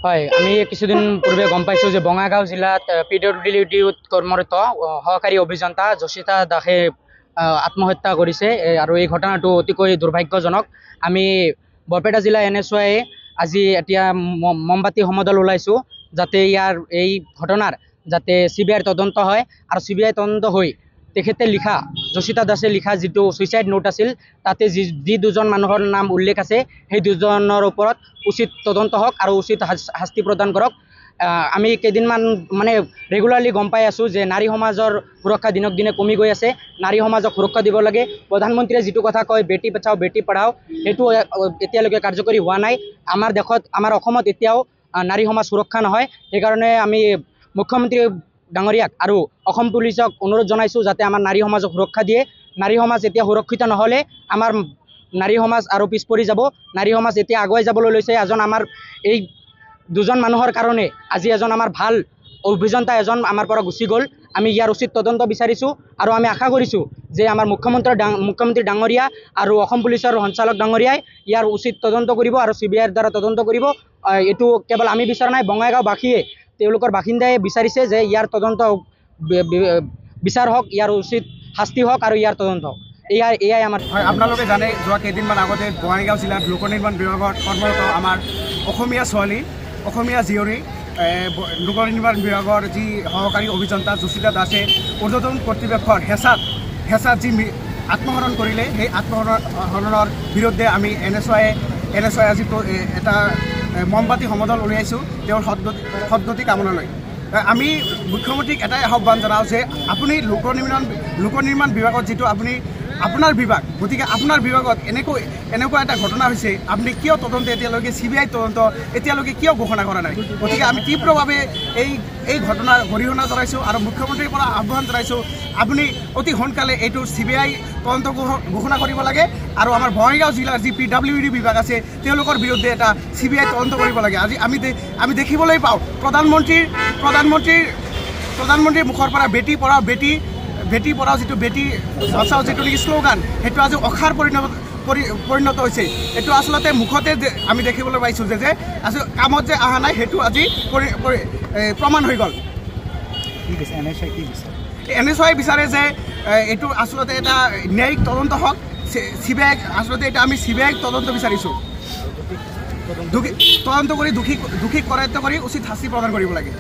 হয়, আমি কিছুদিন পূৰ্বে গম পাইছোঁ যে বঙাইগাঁও জিলাত PWDত কৰ্মৰত সহকাৰী অভিযন্তা যশিতা দাসে আত্মহত্যা কৰিছে আৰু এই ঘটনাটো অতিকৈ দুৰ্ভাগ্যজনক। আমি বৰপেটা জিলা NSY আজি এতিয়া মমবাতি সমদল ওলাইছোঁ যাতে ইয়াৰ এই ঘটনাৰ যাতে CBI তদন্ত হয় আৰু CBI তদন্ত হৈ তেখেতে লিখা যশিতা দাসে লিখা যিটো ছুইচাইড নোট আছিল তাতে যি দুজন মানুহৰ নাম উল্লেখ আছে সেই দুজনৰ ওপৰত উচিত তদন্ত হওক আৰু উচিত শাস্তি প্ৰদান কৰক। আমি কেইদিনমান মানে ৰেগুলাৰলি গম পাই আছোঁ যে নাৰী সমাজৰ সুৰক্ষা দিনক দিনে কমি গৈ আছে। নাৰী সমাজক সুৰক্ষা দিব লাগে। প্ৰধানমন্ত্ৰীয়ে যিটো কথা কয় বেটি বচাও বেটি পঢ়াও সেইটো এতিয়ালৈকে কাৰ্যকৰী হোৱা নাই। আমাৰ দেশত আমাৰ অসমত এতিয়াও নাৰী সমাজ সুৰক্ষা নহয়। সেইকাৰণে আমি মুখ্যমন্ত্ৰী ডাঙৰীয়াক আৰু অসম পুলিচক অনুৰোধ জনাইছোঁ যাতে আমাৰ নাৰী সমাজক সুৰক্ষা দিয়ে। নাৰী সমাজ এতিয়া সুৰক্ষিত নহ'লে আমাৰ নাৰী সমাজ আৰু পিছ পৰি যাব। নাৰী সমাজ এতিয়া আগুৱাই যাবলৈ লৈছে। আমাৰ এই দুজন মানুহৰ কাৰণে আজি এজন আমাৰ ভাল অভিযন্তা এজন আমাৰ পৰা গুচি গ'ল। আমি ইয়াৰ উচিত তদন্ত বিচাৰিছোঁ আৰু আমি আশা কৰিছোঁ যে আমাৰ মুখ্যমন্ত্ৰী ডাঙৰীয়া আৰু অসম পুলিচৰ সঞ্চালক ডাঙৰীয়াই ইয়াৰ উচিত তদন্ত কৰিব আৰু CBIৰ দ্বাৰা তদন্ত কৰিব। এইটো কেৱল আমি বিচৰা নাই, বঙাইগাঁওবাসীয়ে তেওঁলোকৰ বাসিন্দাই বিচাৰিছে যে ইয়াৰ তদন্ত বিচাৰ হওক, ইয়াৰ উচিত শাস্তি হওক আৰু ইয়াৰ তদন্ত হওক। এয়াই আমাৰ হয়। আপোনালোকে জানে যোৱা কেইদিনমান আগতে বঙাইগাঁও জিলাত লোক নিৰ্মাণ বিভাগত কৰ্মৰত আমাৰ অসমীয়া ছোৱালী, অসমীয়া জীয়ৰী লোক নিৰ্মাণ বিভাগৰ যি সহকাৰী অভিযন্তা যশিতা দাসে ঊৰ্ধ্বতন কৰ্তৃপক্ষৰ হেঁচাত যি আত্মহৰণ কৰিলে, সেই আত্মহৰণৰ বিৰুদ্ধে আমি NSY আজি এটা মমবাতি সমদল উলিয়াইছোঁ তেওঁৰ সদ্গতি কামনালৈ। আমি মুখ্যমন্ত্ৰীক এটাই আহ্বান জনাওঁ যে আপুনি লোক নিৰ্মাণ বিভাগত যিটো আপোনাৰ বিভাগ, গতিকে আপোনাৰ বিভাগত এনেকুৱা এটা ঘটনা হৈছে, আপুনি কিয় তদন্ত এতিয়ালৈকে CBI তদন্ত এতিয়ালৈকে কিয় ঘোষণা কৰা নাই? গতিকে আমি তীব্ৰভাৱে এই ঘটনাৰ গৰিহণা জনাইছোঁ আৰু মুখ্যমন্ত্ৰীৰ পৰা আহ্বান জনাইছোঁ আপুনি অতি সোনকালে এইটো CBI তদন্ত ঘোষণা কৰিব লাগে আৰু আমাৰ বঙাইগাঁও জিলাৰ যি PWD বিভাগ আছে তেওঁলোকৰ বিৰুদ্ধে এটা CBI তদন্ত কৰিব লাগে। আজি আমি দেখিবলৈ পাওঁ প্ৰধানমন্ত্ৰীৰ মুখৰ পৰা বেটি পঢ়াও বেটি পঢ়াও যিটো বেটি বচাও যিটো নেকি শ্লোগান, সেইটো আজি অখাৰ পৰিণত হৈছে। এইটো আচলতে মুখতে আমি দেখিবলৈ পাইছোঁ যে কামত যে অহা নাই, সেইটো আজি প্ৰমাণ হৈ গ'ল। NSY বিচাৰে যে এইটো আচলতে এটা ন্যায়িক তদন্ত হওক। CBI আচলতে এটা আমি CBI তদন্ত বিচাৰিছোঁ। তদন্ত কৰি দোষীক কৰায়ত্ব কৰি উচিত শাস্তি প্ৰদান কৰিব লাগে।